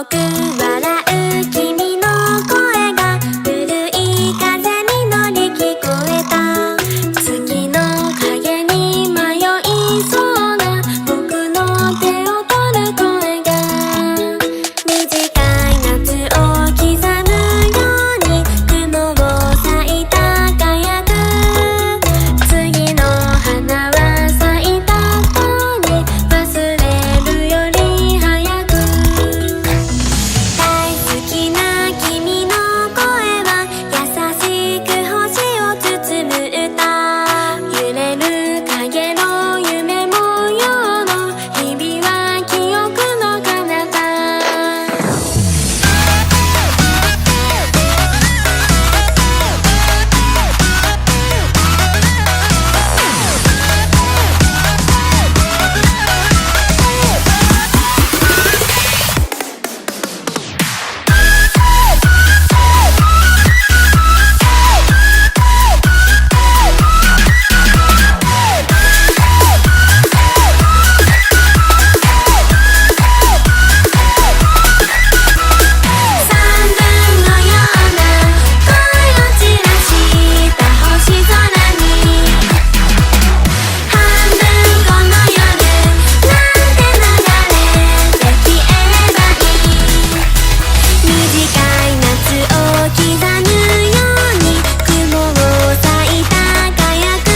く笑う君の声が古い風に乗り聞こえた。月の影に迷いそうな僕の手を取る声が短い夏を刻むように雲を咲いた輝く。次の花は咲いた後に忘れるより早く。大好きな君の声は優しく星を包む歌。揺れる影の夢模様の日々は記憶の彼方。三分のような声を散らした星空に半分この夜なんて流れて消えばいい。短い夏を刻むように雲を咲いた輝く。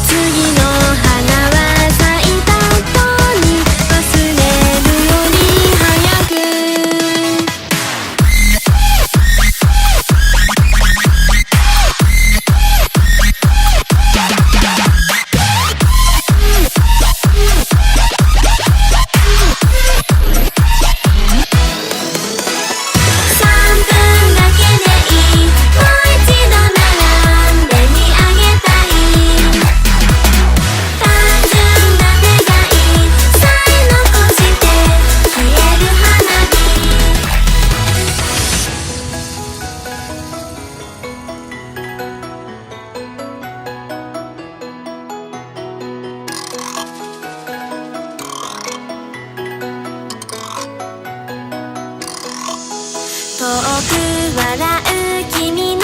次の花は咲いた後に忘れるより早く。3分だけでいい。もう一度並んで見上げたい。単純な願いさえ残して消える花火。遠く笑う君の